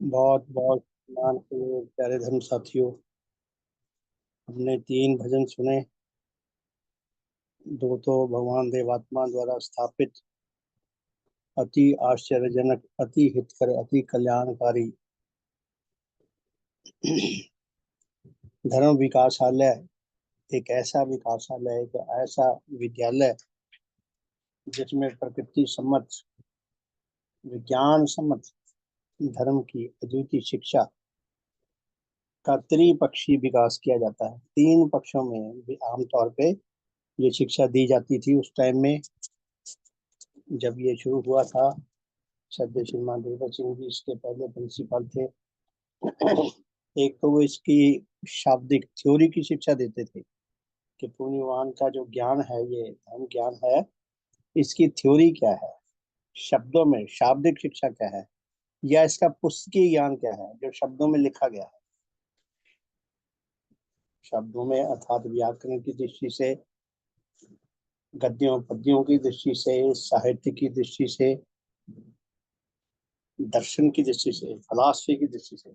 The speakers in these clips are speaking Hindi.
बहुत बहुत मान के प्यारे धर्म साथियों। हमने 3 भजन सुने। दो तो भगवान देवात्मा द्वारा स्थापित, अति आश्चर्यजनक, अति हितकर, अति कल्याणकारी धर्म विकासालय। एक ऐसा विकासालय, एक ऐसा विद्यालय जिसमें प्रकृति सम्मत, विज्ञान सम्मत धर्म की अद्वितीय शिक्षा का त्रिपक्षीय विकास किया जाता है। 3 पक्षों में भी आमतौर पे ये शिक्षा दी जाती थी उस टाइम में जब ये शुरू हुआ था। सदस्य श्री महादेव सिंह जी इसके पहले प्रिंसिपल थे। एक तो वो इसकी शाब्दिक थ्योरी की शिक्षा देते थे कि पुण्यवान का जो ज्ञान है, ये धर्म ज्ञान है, इसकी थ्योरी क्या है, शब्दों में शाब्दिक शिक्षा क्या है, या इसका पुस्तकीय ज्ञान क्या है जो शब्दों में लिखा गया है। शब्दों में अर्थात व्याकरण की दृष्टि से, गद्यों पद्यों की दृष्टि से, साहित्य की दृष्टि से, दर्शन की दृष्टि से, फिलॉसफी की दृष्टि से,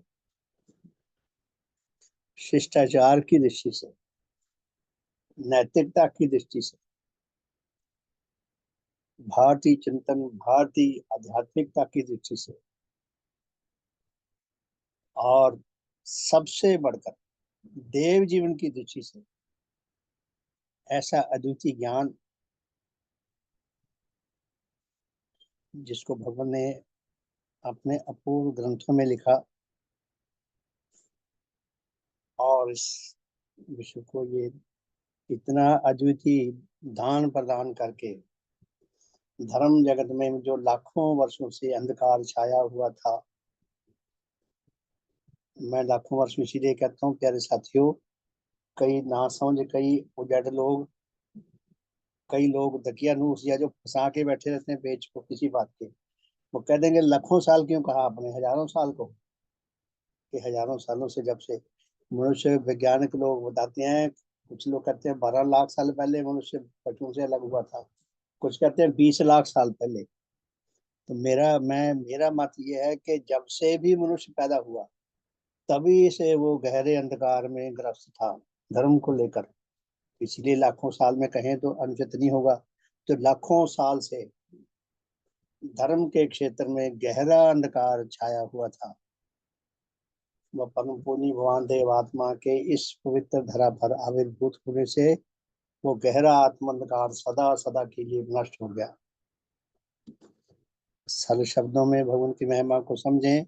शिष्टाचार की दृष्टि से, नैतिकता की दृष्टि से, भारतीय चिंतन, भारतीय आध्यात्मिकता की दृष्टि से, और सबसे बढ़कर देव जीवन की दृष्टि से ऐसा अद्वितीय ज्ञान जिसको भगवान ने अपने अपूर्व ग्रंथों में लिखा और इस विश्व को ये इतना अद्वितीय दान प्रदान करके, धर्म जगत में जो लाखों वर्षों से अंधकार छाया हुआ था। मैं लाखों वर्ष में इसीलिए कहता हूँ प्यारे साथियों, कई नासमझ, कई उजड़ लोग, कई लोग दकियानूस या जो फंसा के बैठे रहते हैं पेज को किसी बात के, वो कह देंगे लाखों साल क्यों कहा आपने, हजारों साल को। कि हजारों सालों से जब से मनुष्य, वैज्ञानिक लोग बताते हैं, कुछ लोग कहते हैं 12 लाख साल पहले मनुष्य पशुओं से अलग हुआ था, कुछ कहते हैं 20 लाख साल पहले। तो मेरा मत ये है कि जब से भी मनुष्य पैदा हुआ तभी से वो गहरे अंधकार में ग्रस्त था धर्म को लेकर। इसलिए लाखों साल में कहें तो अनुचित नहीं होगा। तो लाखों साल से धर्म के क्षेत्र में गहरा अंधकार छाया हुआ था। वह परम पूज्य भगवान देव आत्मा के इस पवित्र धरा पर आविर्भूत होने से वो गहरा आत्म अंधकार सदा सदा के लिए नष्ट हो गया। सरल शब्दों में भगवान की महिमा को समझें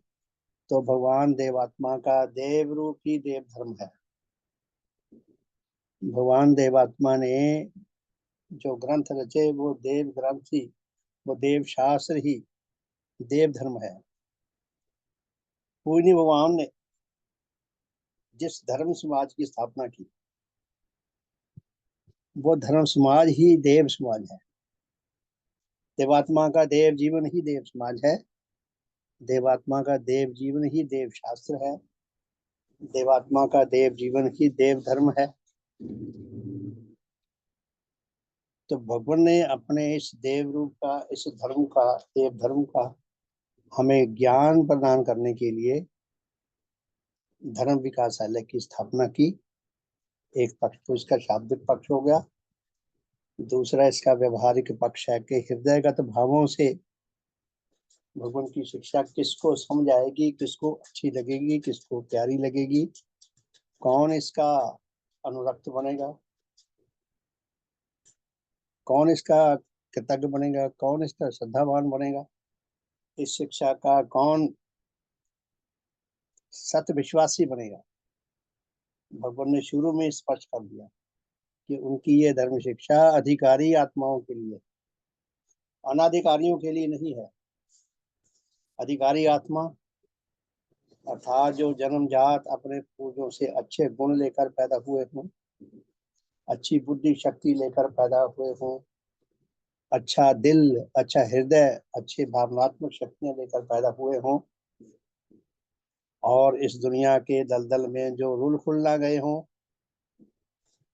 तो भगवान देवात्मा का देव रूप ही देव धर्म है। भगवान देवात्मा ने जो ग्रंथ रचे वो देव ग्रंथ ही, वो देव शास्त्र ही देव धर्म है। पूज्य भगवान ने जिस धर्म समाज की स्थापना की वो धर्म समाज ही देव समाज है। देवात्मा का देव जीवन ही देव समाज है। देवात्मा का देव जीवन ही देव शास्त्र है। देवात्मा का देव जीवन ही देव धर्म है। तो भगवान ने अपने इस देव रूप का, इस धर्म का, देव धर्म का हमें ज्ञान प्रदान करने के लिए धर्म विकासालय की स्थापना की। एक पक्ष तो इसका शाब्दिक पक्ष हो गया, दूसरा इसका व्यवहारिक पक्ष है कि हृदयगत भावों से भगवान की शिक्षा किसको समझ आएगी, किसको अच्छी लगेगी, किसको प्यारी लगेगी, कौन इसका अनुरक्त बनेगा, कौन इसका कृतज्ञ बनेगा, कौन इसका श्रद्धावान बनेगा, इस शिक्षा का कौन सत्य विश्वासी बनेगा। भगवान ने शुरू में स्पष्ट कर दिया कि उनकी ये धर्म शिक्षा अधिकारी आत्माओं के लिए, अनाधिकारियों के लिए नहीं है। अधिकारी आत्मा अर्थात जो जन्मजात अपने पूर्वजों से अच्छे गुण लेकर पैदा हुए हों, अच्छी बुद्धि शक्ति लेकर पैदा हुए हों, अच्छा दिल, अच्छा हृदय, अच्छी भावनात्मक शक्तियां लेकर पैदा हुए हों, और इस दुनिया के दलदल में जो रुल खुल ना गए हों,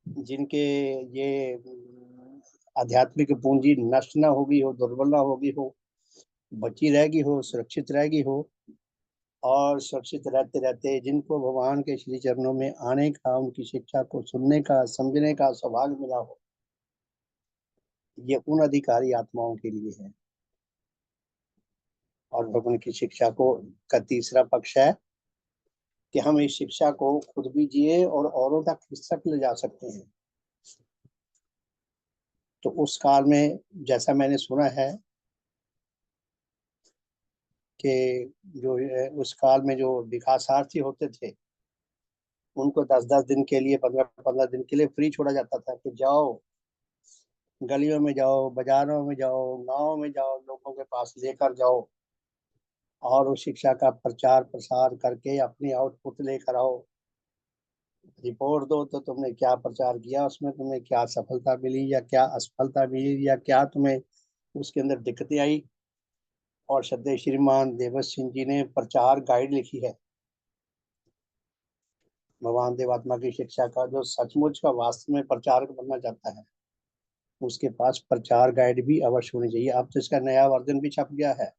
जिनके ये आध्यात्मिक पूंजी नष्ट ना होगी हो, दुर्बल ना होगी हो, बची रहेगी हो, सुरक्षित रहेगी हो, और सुरक्षित रहते रहते जिनको भगवान के श्री चरणों में आने का, उनकी शिक्षा को सुनने का, समझने का सौभाग्य मिला हो, ये उन अधिकारी आत्माओं के लिए है। और भगवान की शिक्षा को का तीसरा पक्ष है कि हम इस शिक्षा को खुद भी जिए और औरों तक किस तक ले जा सकते हैं। तो उस काल में जैसा मैंने सुना है कि जो उस काल में जो विकासार्थी होते थे, उनको 10-10 दिन के लिए, 15-15 दिन के लिए फ्री छोड़ा जाता था कि जाओ, गलियों में जाओ, बाजारों में जाओ, गाँव में जाओ, लोगों के पास लेकर जाओ और उस शिक्षा का प्रचार प्रसार करके अपनी आउटपुट लेकर आओ, रिपोर्ट दो तो तुमने क्या प्रचार किया, उसमें तुम्हें क्या सफलता मिली या क्या असफलता मिली या क्या तुम्हें उसके अंदर दिक्कतें आई। और श्रद्धेय श्रीमान देवस सिंह जी ने प्रचार गाइड लिखी है भगवान देवात्मा की शिक्षा का। जो सचमुच का वास्तव में प्रचारक बनना चाहता है, उसके पास प्रचार गाइड भी अवश्य होनी चाहिए। अब तो इसका नया वर्जन भी छप गया है,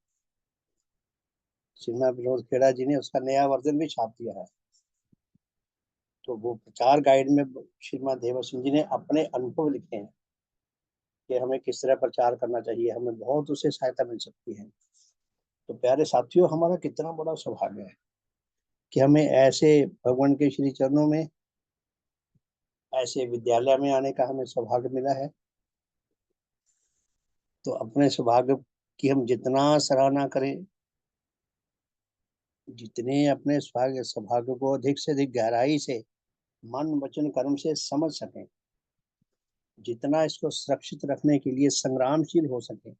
श्रीमान विनोद खेड़ा जी ने उसका नया वर्जन भी छाप दिया है। तो वो प्रचार गाइड में श्रीमान देवर सिंह जी ने अपने अनुभव लिखे हैं कि हमें किस तरह प्रचार करना चाहिए, हमें बहुत उससे सहायता मिल सकती है। तो प्यारे साथियों, हमारा कितना बड़ा सौभाग्य है कि हमें ऐसे भगवान के श्री चरणों में, ऐसे विद्यालय में आने का हमें सौभाग्य मिला है। तो अपने सौभाग्य की हम जितना सराहना करें, जितने अपने सौभाग्य को अधिक से अधिक गहराई से मन वचन कर्म से समझ सकें, जितना इसको सुरक्षित रखने के लिए संग्रामशील हो सके,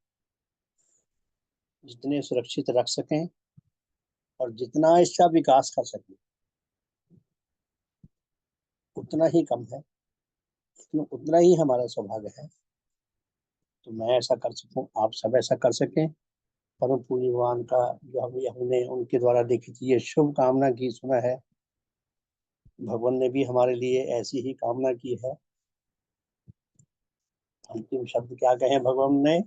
जितने सुरक्षित रख सकें और जितना इसका विकास कर सकें, उतना ही कम है, उतना ही हमारा सौभाग्य है। तो मैं ऐसा कर सकूं, आप सब ऐसा कर सकें। परम पूज्य भगवान का जो हमने उनके द्वारा लिखित ये शुभ कामना की सुना है, भगवान ने भी हमारे लिए ऐसी ही कामना की है। अंतिम शब्द क्या कहे भगवान ने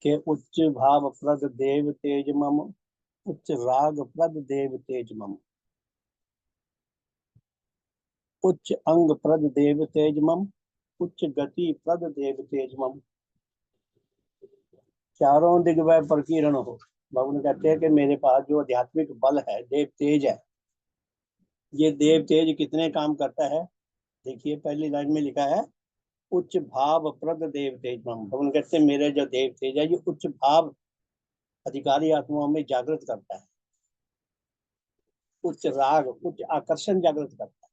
कि उच्च भाव प्रद देव तेज मम, उच्च राग प्रद देव तेज मम, उच्च अंग प्रद देव तेज मम, उच्च गति प्रद देव तेज मम, चारों दिग्वय प्रकीर्ण हो। भगवान कहते हैं कि मेरे पास जो आध्यात्मिक बल है, देव तेज है, ये देव तेज कितने काम करता है। देखिए पहली लाइन में लिखा है उच्च भाव प्रद देव तेज मम। भगवान कहते हैं मेरे जो देव तेज है, ये उच्च भाव अधिकारी आत्माओं में जागृत करता है, उच्च राग, उच्च आकर्षण जागृत करता है,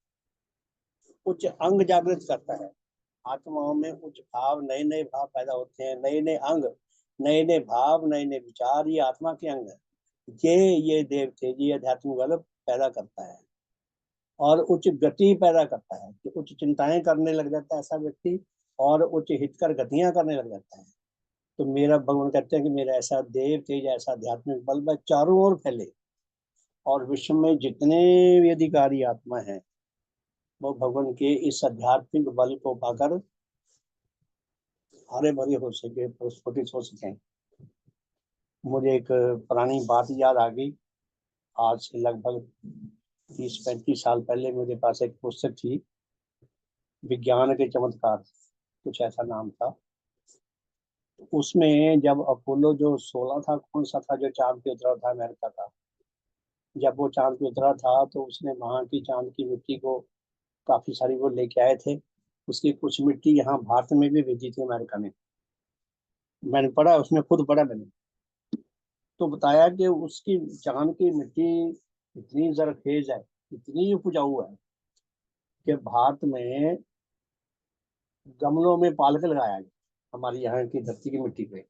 उच्च अंग जागृत करता है। आत्माओं में उच्च भाव, नए नए भाव पैदा होते हैं, नए नए अंग, नए नए भाव, नए नए विचार, ये आत्मा के अंग है। ये देव तेज, ये आध्यात्मिक बल पैदा करता है और उच्च गति पैदा करता है कि उच्च चिंताएं करने लग जाता है ऐसा व्यक्ति, और उच्च हितकर गतियां करने लग जाता है। तो मेरा भगवान कहते हैं कि मेरा ऐसा देव तेज, ऐसा आध्यात्मिक बल वह चारों ओर फैले और विश्व में जितने भी अधिकारी आत्मा है, वो भगवान के इस आध्यात्मिक बल को पाकर हरे भरे हो सके, प्रस्फुटित हो सके। मुझे एक पुरानी बात याद आ गई। आज से लगभग 30-35 साल पहले मेरे पास एक पुस्तक थी, विज्ञान के चमत्कार, कुछ ऐसा नाम था। उसमें जब अपोलो जो 16 था, कौन सा था जो चांद पे उतरा था, अमेरिका का, जब वो चांद पे उतरा था तो उसने वहां की चांद की मिट्टी को काफी सारी वो लेके आए थे। उसकी कुछ मिट्टी यहाँ भारत में भी भेजी थी, अमेरिका में। मैंने पढ़ा, उसमें खुद पढ़ा मैंने। तो बताया कि उसकी चांद की मिट्टी इतनी जरखेज है, इतनी उपजाऊ है कि भारत में गमलों में पालक लगाया गया, हमारी यहाँ की धरती की मिट्टी पे।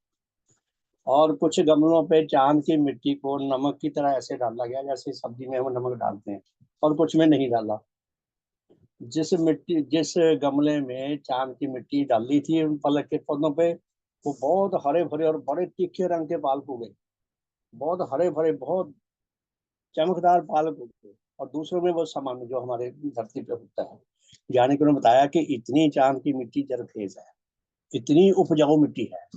और कुछ गमलों पे चांद की मिट्टी को नमक की तरह ऐसे डाला गया जैसे सब्जी में हम नमक डालते हैं, और कुछ में नहीं डाला। जिस गमले में चांद की मिट्टी डाली थी उन पलक के पौधों पे, वो बहुत हरे भरे और बड़े तीखे रंग के पालक उगे, बहुत हरे भरे, बहुत चमकदार पालक उगते। और दूसरों में वो सामान्य जो हमारे धरती पे होता है। ज्ञानी ने बताया कि इतनी चांद की मिट्टी जरखेज है, इतनी उपजाऊ मिट्टी है।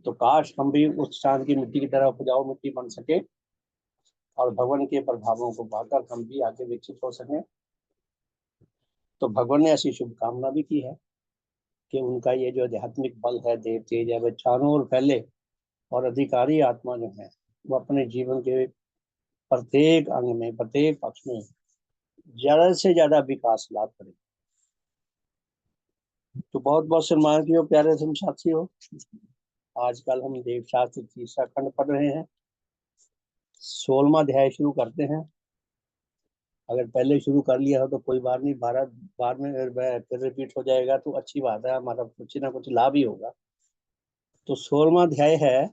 तो काश हम भी उस चांद की मिट्टी की तरह उपजाऊ मिट्टी बन सके और भगवान के प्रभावों को पाकर हम भी आगे विकसित हो सकें। तो भगवान ने ऐसी शुभकामना भी की है कि उनका ये जो आध्यात्मिक बल है, देव तेज है, वह चारों ओर फैले और अधिकारी आत्मा जो है वो अपने जीवन के प्रत्येक अंग में, प्रत्येक पक्ष में ज्यादा से ज्यादा विकास लाभ करे। तो बहुत बहुत सम्मान की हो प्यारे तुम साथी हो। आजकल हम देव शास्त्र तीसरा खंड पढ़ रहे हैं, 16वां अध्याय शुरू करते हैं। अगर पहले शुरू कर लिया हो तो कोई बात नहीं, भारत बाद में फिर रिपीट हो जाएगा तो अच्छी बात है, हमारा कुछ ना कुछ लाभ ही होगा। तो 16वां अध्याय है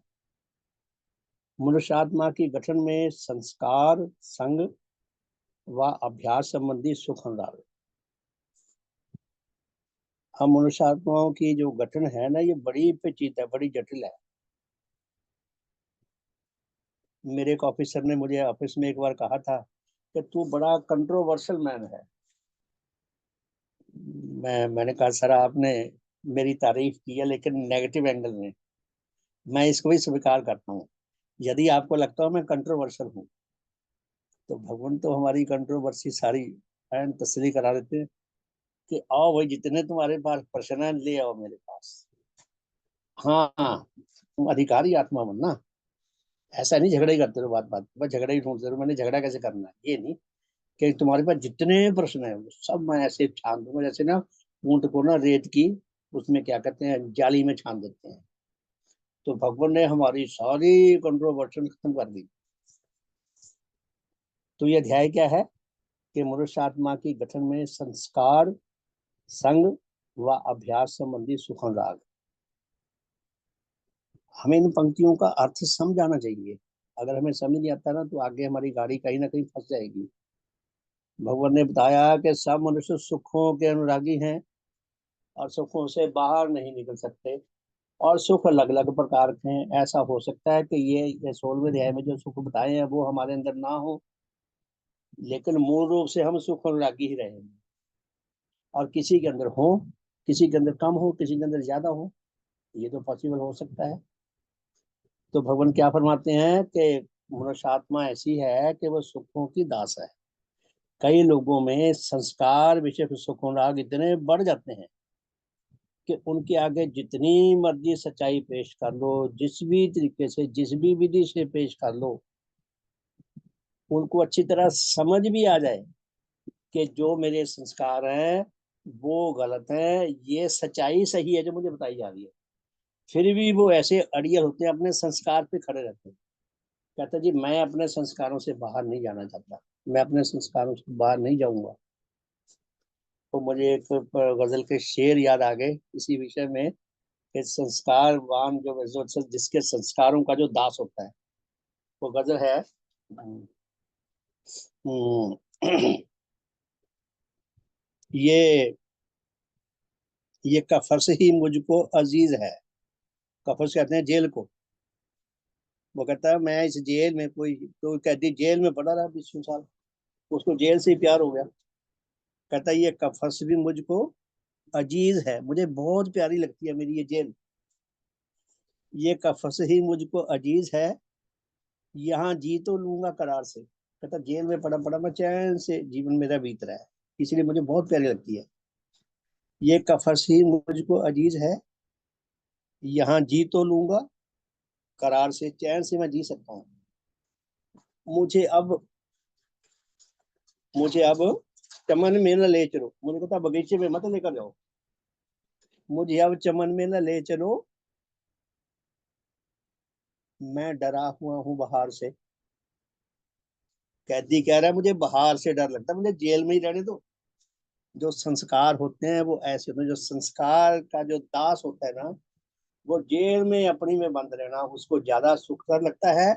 मनुष्य आत्मा की गठन में संस्कार, संग व अभ्यास संबंधी सुख अनुराग। हम मनुष्य आत्माओं की जो गठन है ना, ये बड़ी पेचीदा है, बड़ी जटिल है। मेरे एक ऑफिसर ने मुझे ऑफिस में एक बार कहा था कि तू बड़ा कंट्रोवर्शियल मैन है। मैंने कहा सर आपने मेरी तारीफ की है लेकिन नेगेटिव एंगल में, मैं इसको भी स्वीकार करता हूँ। यदि आपको लगता हो मैं कंट्रोवर्शियल हूँ तो भगवान तो हमारी कंट्रोवर्सी सारी एंड तसली करा देते हैं कि आओ भाई जितने तुम्हारे पास प्रश्न है ले आओ मेरे पास। हाँ, तुम अधिकारी आत्मा बनना। ऐसा नहीं झगड़ा ही करते रहो, बात बात बस झगड़ा ही ढूंढते रहो, मैंने झगड़ा कैसे करना है ये नहीं, कि तुम्हारे पास जितने प्रश्न है वो सब मैं ऐसे छान दूंगा जैसे ना ऊंट को ना रेत की उसमें क्या कहते हैं जाली में छान देते हैं। तो भगवान ने हमारी सारी कंट्रोवर्शन खत्म कर दी। तो ये अध्याय क्या है कि मनुष्य आत्मा की गठन में संस्कार, संग व अभ्यास संबंधी सुख अनुराग। हमें इन पंक्तियों का अर्थ समझ आना चाहिए। अगर हमें समझ नहीं आता ना तो आगे हमारी गाड़ी कहीं ना कहीं फंस जाएगी। भगवान ने बताया कि सब मनुष्य सुखों के अनुरागी हैं और सुखों से बाहर नहीं निकल सकते, और सुख अलग अलग प्रकार के हैं। ऐसा हो सकता है कि ये 16वें अध्याय में जो सुख बताए हैं वो हमारे अंदर ना हो, लेकिन मूल रूप से हम सुख अनुरागी ही रहेंगे। और किसी के अंदर हो, किसी के अंदर कम हो, किसी के अंदर ज्यादा हो, ये तो पॉसिबल हो सकता है। तो भगवान क्या फरमाते हैं कि मनुष्य आत्मा ऐसी है कि वो सुखों की दास है। कई लोगों में संस्कार विषय सुख अनुराग इतने बढ़ जाते हैं कि उनके आगे जितनी मर्जी सच्चाई पेश कर लो, जिस भी तरीके से, जिस भी विधि से पेश कर लो, उनको अच्छी तरह समझ भी आ जाए कि जो मेरे संस्कार हैं वो गलत है, ये सच्चाई सही है जो मुझे बताई जा रही है, फिर भी वो ऐसे अड़ियल होते हैं, अपने संस्कार पे खड़े रहते हैं। कहता जी मैं अपने संस्कारों से बाहर नहीं जाना चाहता, मैं अपने संस्कारों से बाहर नहीं जाऊंगा। तो मुझे एक गजल के शेर याद आ गए इसी विषय में कि संस्कारवान जो जिसके संस्कारों का जो दास होता है, वो गजल है। हम्म, ये ये कफस ही मुझको अजीज है। कफस कहते हैं जेल को। वो कहता है मैं इस जेल में, कोई कैदी जेल में पड़ा रहा 20 साल, उसको जेल से ही प्यार हो गया। कहता है ये कफस भी मुझको अजीज है, मुझे बहुत प्यारी लगती है मेरी ये जेल। ये कफस ही मुझको अजीज है, यहाँ जी तो लूंगा करार से। कहता जेल में पड़ा पड़ा मैं चैन से जीवन मेरा बीत रहा है, इसलिए मुझे बहुत प्यारी लगती है। ये कफस ही मुझको अजीज है, यहाँ जी तो लूंगा करार से, चैन से मैं जी सकता हूँ। मुझे अब मुझे अब चमन में न ले चलो, मुझे कहता बगीचे में मत लेकर जाओ, मुझे अब चमन में न ले चलो, मैं डरा हुआ हूँ बाहर से। कैदी कह रहा है मुझे बाहर से डर लगता है, मुझे जेल में ही रहने दो। जो संस्कार होते हैं वो ऐसे होते हैं, जो संस्कार का जो दास होता है ना, वो जेल में अपनी में बंद रहना उसको ज्यादा सुखकर लगता है।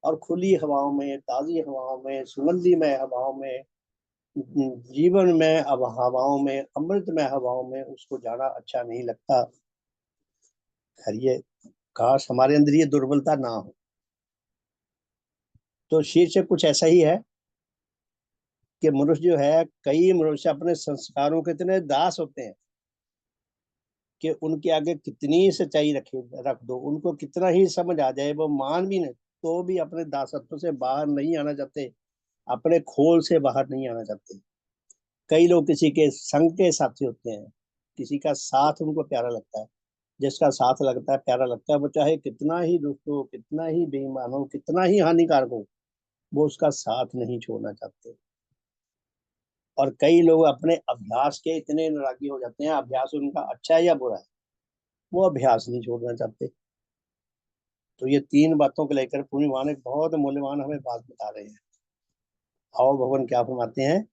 और खुली हवाओं में, ताजी हवाओं में, सुगंधीमय हवाओं में, जीवन में, अब हवाओं में, अमृतमय हवाओं में उसको जाना अच्छा नहीं लगता। खैर ये काश हमारे अंदर ये दुर्बलता ना हो। तो शीर्षक कुछ ऐसा ही है कि मनुष्य जो है, कई मनुष्य अपने संस्कारों के इतने दास होते हैं कि उनके आगे कितनी सच्चाई रख दो, उनको कितना ही समझ आ जाए, वो मान भी नहीं तो भी अपने दासत्व से बाहर नहीं आना चाहते, अपने खोल से बाहर नहीं आना चाहते। कई लोग किसी के संग के साथी होते हैं, किसी का साथ उनको प्यारा लगता है, जिसका साथ लगता है प्यारा लगता है, वो चाहे कितना ही दुष्ट हो, कितना ही बेईमान हो, कितना ही हानिकारक हो, वो उसका साथ नहीं छोड़ना चाहते। और कई लोग अपने अभ्यास के इतने अनुरागी हो जाते हैं, अभ्यास उनका अच्छा है या बुरा है, वो अभ्यास नहीं छोड़ना चाहते। तो ये तीन बातों को लेकर पूर्णी भगवान एक बहुत मूल्यवान हमें बात बता रहे हैं। आओ भगवान क्या फरमाते हैं,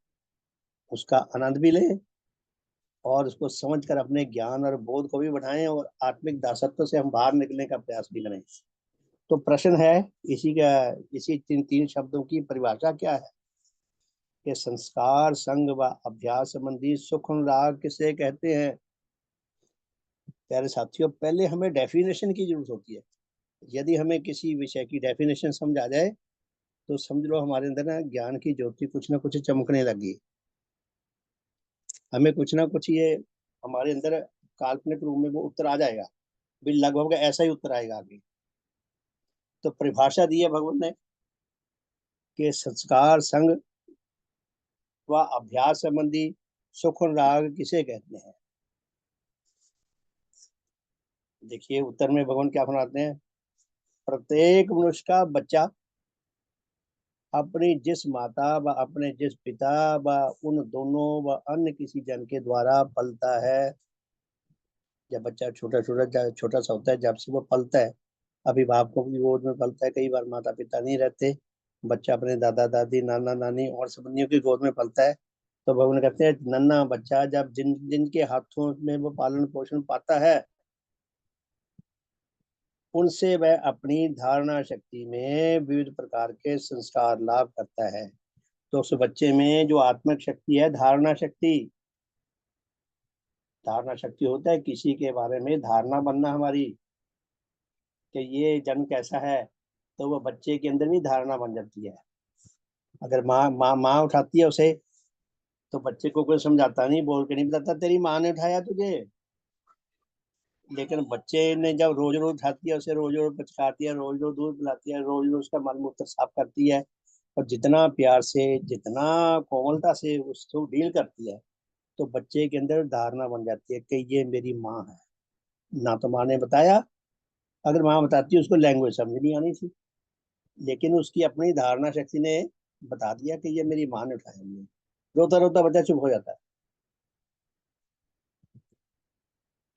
उसका आनंद भी लें और उसको समझ कर अपने ज्ञान और बोध को भी बढ़ाएं और आत्मिक दासत्व से हम बाहर निकलने का प्रयास भी करें। तो प्रश्न है इसी का, इसी तीन तीन शब्दों की परिभाषा क्या है कि संस्कार संग व अभ्यास संबंधी सुख अनुराग किसे कहते हैं। प्यारे साथियों, पहले हमें डेफिनेशन की जरूरत होती है। यदि हमें किसी विषय की डेफिनेशन समझ आ जाए तो समझ लो हमारे अंदर ना ज्ञान की ज्योति कुछ ना कुछ चमकने लगी। हमें कुछ ना कुछ ये हमारे अंदर काल्पनिक रूप में वो उत्तर आ जाएगा, भी लगभग ऐसा ही उत्तर आएगा आगे। तो परिभाषा दी है भगवान ने कि संस्कार संग व अभ्यास संबंधी सुख और राग किसे कहते हैं। देखिए उत्तर में भगवान क्या फरमाते हैं, प्रत्येक मनुष्य का बच्चा अपनी जिस माता व अपने जिस पिता व उन दोनों व अन्य किसी जन के द्वारा पलता है। जब बच्चा छोटा छोटा छोटा सा होता है, जब से वो पलता है, अभिभावकों की गोद में पलता है, कई बार माता पिता नहीं रहते, बच्चा अपने दादा दादी नाना नानी और संबंधियों की गोद में पलता है। तो भगवान कहते हैं नन्ना बच्चा जब जिनके हाथों में वो पालन पोषण पाता है, उनसे वह अपनी धारणा शक्ति में विविध प्रकार के संस्कार लाभ करता है। तो उस बच्चे में जो आत्मिक शक्ति है, धारणा शक्ति होता है किसी के बारे में धारणा बनना हमारी, कि ये जन कैसा है, तो वो बच्चे के अंदर भी धारणा बन जाती है। अगर माँ माँ माँ उठाती है उसे, तो बच्चे को कोई समझाता नहीं, बोल के नहीं बताता तेरी माँ ने उठाया तुझे। लेकिन बच्चे ने जब रोज रोज उठाती है उसे, रोज रोज पचकाती है, रोज रोज दूध पिलाती है, रोज रोज उसका मल मूत्र साफ करती है, और जितना प्यार से जितना कोमलता से उसको डील करती है, तो बच्चे के अंदर धारणा बन जाती है कि ये मेरी माँ है। ना तो माँ ने बताया, अगर माँ बताती उसको लैंग्वेज समझ नहीं आनी थी, लेकिन उसकी अपनी धारणा शक्ति ने बता दिया कि ये मेरी माँ ने उठाया मुझे। रोता रोता बच्चा चुप हो जाता है।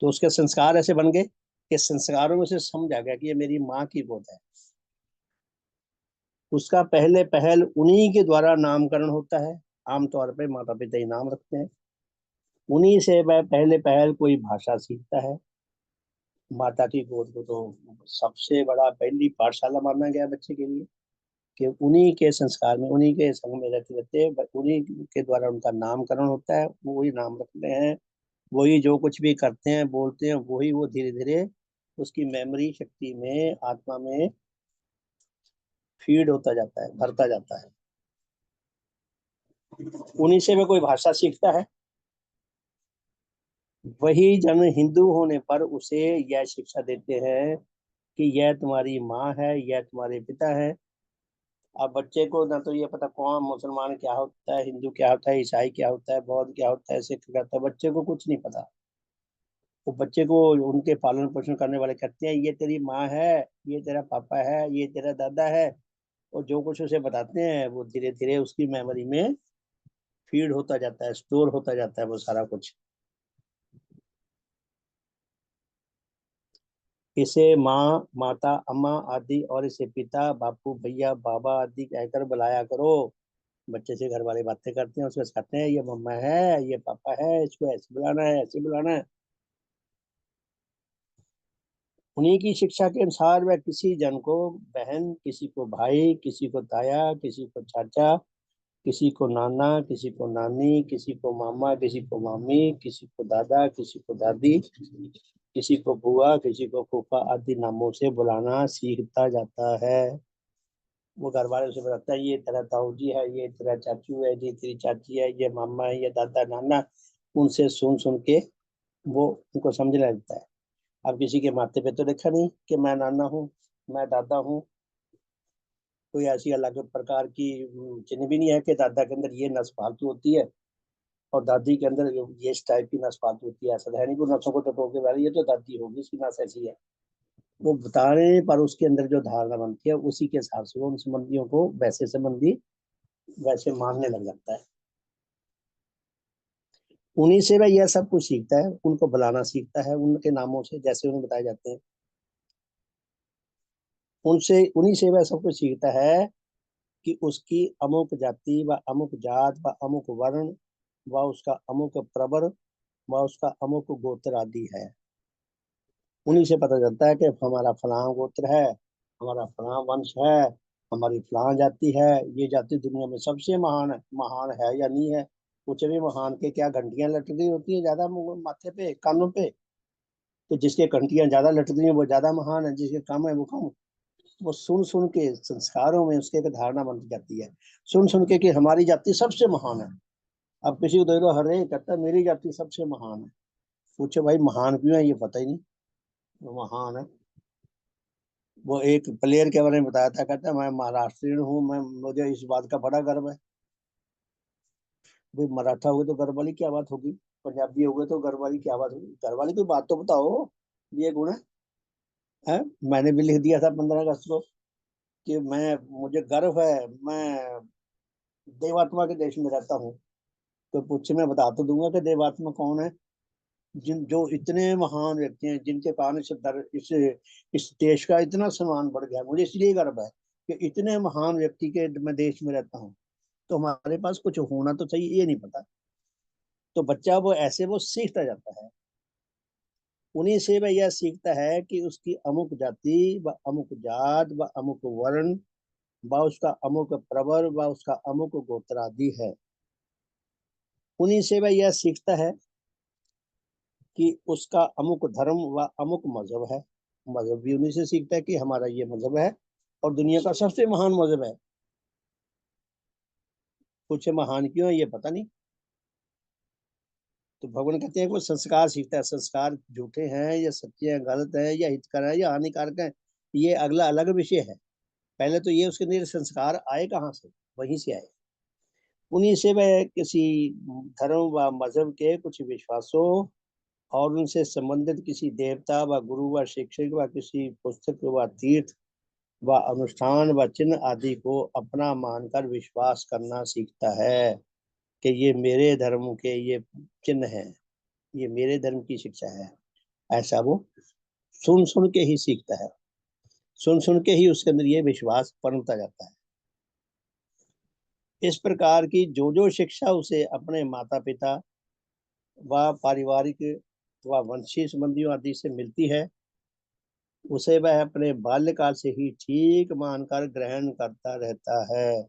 तो उसके संस्कार ऐसे बन गए कि संस्कारों में से समझ आ गया कि ये मेरी माँ की गोद है। उसका पहले पहल उन्हीं के द्वारा नामकरण होता है। आमतौर पे माता पिता ही नाम रखते हैं, उन्हीं से वह पहले पहल कोई भाषा सीखता है। माता की गोद को तो सबसे बड़ा पहली पाठशाला माना गया बच्चे के लिए, कि उन्हीं के संस्कार में, उन्हीं के संग में रहते रहते उन्हीं के द्वारा उनका नामकरण होता है, वो वही नाम रखते हैं, वही जो कुछ भी करते हैं बोलते हैं, वही वो धीरे धीरे उसकी मेमोरी शक्ति में, आत्मा में फीड होता जाता है, भरता जाता है। उन्हीं से में कोई भाषा सीखता है। वही जन हिंदू होने पर उसे यह शिक्षा देते हैं कि यह तुम्हारी माँ है, यह तुम्हारे पिता है। अब बच्चे को ना तो ये पता कौन मुसलमान क्या होता है, हिंदू क्या होता है, ईसाई क्या होता है, बौद्ध क्या होता है, सिख क्या होता है, बच्चे को कुछ नहीं पता। वो बच्चे को उनके पालन पोषण करने वाले कहते हैं ये तेरी माँ है, ये तेरा पापा है, ये तेरा दादा है, और जो कुछ उसे बताते हैं वो धीरे धीरे उसकी मेमोरी में फीड होता जाता है, स्टोर होता जाता है वो सारा कुछ। इसे माँ माता अम्मा आदि और इसे पिता बापू भैया बाबा आदि कहकर बुलाया करो। बच्चे से घर वाले बातें करते हैं, उसको सिखाते हैं ये मम्मा है, ये पापा है, इसको ऐसे बुलाना है, ऐसे बुलाना है। उन्हीं की शिक्षा के अनुसार वह किसी जन को बहन, किसी को भाई, किसी को ताया, किसी को चाचा, किसी को नाना, किसी को नानी, किसी को मामा, किसी को मामी, किसी को दादा, किसी को दादी, किसी को बुआ, किसी को फूफा आदि नामों से बुलाना सीखता जाता है। वो घर वाले उसे बताता है ये तेरा ताऊ जी है, ये तेरा चाचू है, ये तेरी चाची है, ये मामा है, ये दादा नाना। उनसे सुन सुन के वो उनको समझने लगता है। अब किसी के माथे पे तो लिखा नहीं कि मैं नाना हूँ, मैं दादा हूँ। कोई ऐसी अलग प्रकार की चिन्ह भी नहीं है कि दादा के अंदर ये नस फालतू होती है और दादी के अंदर ये इस टाइप की नस फालतू होती है। ऐसा तो है नहीं, कोई नसों को टटोल के वाली ये तो दादी होगी, इसकी नस ऐसी है। वो बता रहे हैं, पर उसके अंदर जो धारणा बनती है उसी के हिसाब से वो उन संबंधियों को वैसे संबंधी वैसे मानने लग जाता है। उन्हीं से वह यह सब कुछ सीखता है, उनको बुलाना सीखता है उनके नामों से जैसे उन्हें बताए जाते हैं। उनसे उन्हीं से वह सब कुछ सीखता है कि उसकी अमुक जाति व अमुक जात व अमुक वर्ण व उसका अमुक प्रवर व उसका अमुक गोत्र आदि है। उन्हीं से पता चलता है कि हमारा फलां गोत्र है, हमारा फलां वंश है, हमारी फलां जाति है। ये जाति दुनिया में सबसे महान है या नहीं है। कुछ भी महान के क्या घंटियां लटकी होती हैं ज्यादा माथे पे कानों पे। तो जिसके घंटियां ज्यादा लटकी हैं वो ज्यादा महान है, जिसके कम है वो कम। वो सुन सुन के संस्कारों में उसके एक धारणा बन जाती है, सुन सुन के कि हमारी जाति सबसे महान है। अब किसी को दे दो, हरे कहता है मेरी जाति सबसे महान है। पूछे भाई महान क्यों है, ये पता ही नहीं। वो महान है। वो एक प्लेयर के बारे में बताया था, कहता है मैं महाराष्ट्रियन हूँ, मैं मुझे इस बात का बड़ा गर्व है। भाई मराठा हो गए तो गर्व वाली क्या बात होगी, पंजाबी हो गए तो गर्व वाली क्या बात होगी, गर्व वाली कोई बात तो बताओ। ये गुण है। मैंने भी लिख दिया था 15 अगस्त को कि मैं मुझे गर्व है, मैं देवात्मा के देश में रहता हूँ। तो पूछे मैं बता तो दूंगा कि देवात्मा कौन है। जिन जो इतने महान व्यक्ति हैं जिनके कारण इस देश का इतना सम्मान बढ़ गया, मुझे इसलिए गर्व है कि इतने महान व्यक्ति के मैं देश में रहता हूँ। तो हमारे पास कुछ होना तो चाहिए, ये नहीं पता। तो बच्चा वो ऐसे वो सीखता जाता है। उन्हीं से वह यह सीखता है कि उसकी अमुक जाति व अमुक जात व अमुक वर्ण व उसका अमुक प्रवर व उसका अमुक गोत्रादि है। उन्हीं से वह यह सीखता है कि उसका अमुक धर्म व अमुक मजहब है। मजहब भी उन्हीं से सीखता है कि हमारा ये मजहब है और दुनिया का सबसे महान मजहब है। कुछ महान क्यों है ये पता नहीं। तो भगवान कहते हैं कि वो संस्कार सीखता है। संस्कार झूठे हैं या सच्चे हैं, गलत है या हितकर है या हानिकारक है, ये अगला अलग विषय है। पहले तो ये उसके अंदर संस्कार आए कहाँ से, वहीं से आए। उन्हीं से वह किसी धर्म व मजहब के कुछ विश्वासों और उनसे संबंधित किसी देवता व गुरु व शिक्षक व किसी पुस्तक व तीर्थ व अनुष्ठान व चिन्ह आदि को अपना मानकर विश्वास करना सीखता है कि ये मेरे धर्म के ये चिन्ह है, ये मेरे धर्म की शिक्षा है। ऐसा वो सुन सुन के ही सीखता है। सुन सुन के ही उसके अंदर ये विश्वास पनपता जाता है। इस प्रकार की जो जो शिक्षा उसे अपने माता पिता व पारिवारिक व वंशीय संबंधियों आदि से मिलती है, उसे वह अपने बाल्यकाल से ही ठीक मानकर ग्रहण करता रहता है।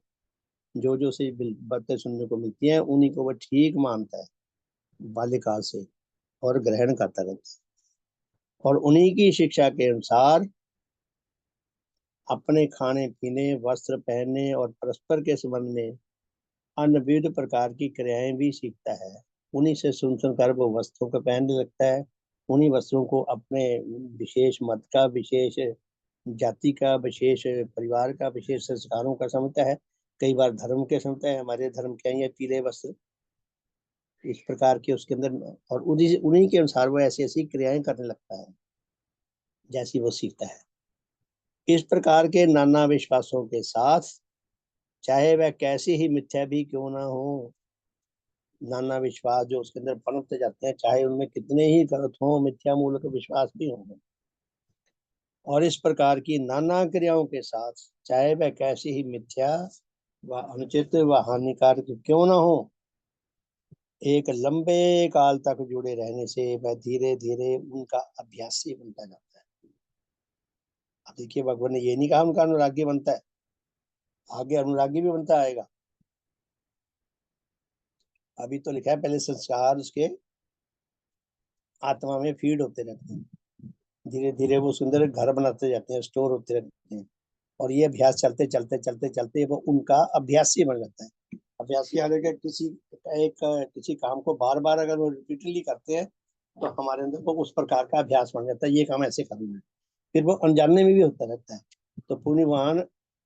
जो जो से बातें सुनने को मिलती हैं उन्हीं को वह ठीक मानता है बाल्यकाल से और ग्रहण करता रहता है। और उन्हीं की शिक्षा के अनुसार अपने खाने पीने, वस्त्र पहनने और परस्पर के संबंध में अन्य विविध प्रकार की क्रियाएं भी सीखता है। उन्हीं से सुन सुनकर वो वस्त्रों को पहनने लगता है। उन्हीं वस्त्रों को अपने विशेष मत का, विशेष जाति का, विशेष परिवार का, विशेष संस्कारों का समझता है। कई बार धर्म के समझता है, हमारे धर्म के हैं ये पीले वस्त्र, इस प्रकार के उसके अंदर। और उन्हीं उन्हीं के अनुसार वो ऐसी ऐसी क्रियाएं करने लगता है जैसी वो सीखता है। इस प्रकार के नाना विश्वासों के साथ, चाहे वह कैसी ही मिथ्या भी क्यों ना हो, नाना विश्वास जो उसके अंदर पनपते जाते हैं, चाहे उनमें कितने ही गलत हों, मिथ्या मूलक विश्वास भी होंगे। और इस प्रकार की नाना क्रियाओं के साथ, चाहे वह कैसी ही मिथ्या व अनुचित व हानिकारक क्यों ना हो, एक लंबे काल तक जुड़े रहने से वह धीरे धीरे उनका अभ्यासी बनता जाता है। अब देखिए भगवान ने ये नहीं कहा उनका अनुरागी बनता है, आगे अनुरागी भी बनता आएगा। अभी तो लिखा है पहले संस्कार उसके आत्मा में फीड होते रहते हैं, धीरे धीरे वो सुंदर घर बनाते जाते हैं, स्टोर होते रहते हैं। और ये अभ्यास चलते चलते चलते चलते वो उनका अभ्यासी बन जाता है। अभ्यासी आगे के किसी काम को बार बार अगर वो रिपीटली करते हैं तो हमारे अंदर वो उस प्रकार का अभ्यास बन जाता है, ये काम ऐसे करना है। फिर वो अनजाने में भी होता रहता है। तो पुण्यवान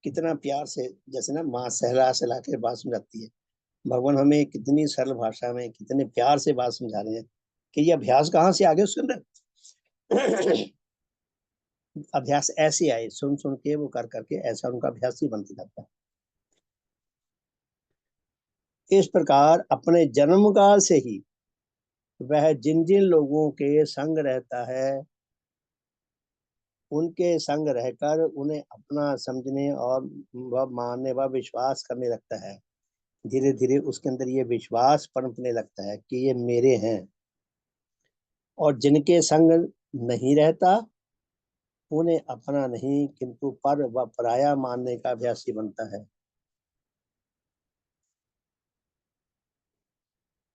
कितना प्यार से, जैसे ना माँ सहला सहला के बात समझाती है, भगवान हमें कितनी सरल भाषा में कितने प्यार से बात समझा रहे हैं कि ये अभ्यास कहाँ से आ गया उसके अंदर। अभ्यास ऐसे आए, सुन सुन के वो कर करके ऐसा उनका अभ्यास ही बनते जाता है। इस प्रकार अपने जन्म काल से ही वह जिन जिन लोगों के संग रहता है, उनके संग रहकर उन्हें अपना समझने और वह मानने व विश्वास करने लगता है। धीरे धीरे उसके अंदर ये विश्वास पनपने लगता है कि ये मेरे हैं। और जिनके संग नहीं रहता, उन्हें अपना नहीं किंतु पर व पराया मानने का अभ्यासी बनता है।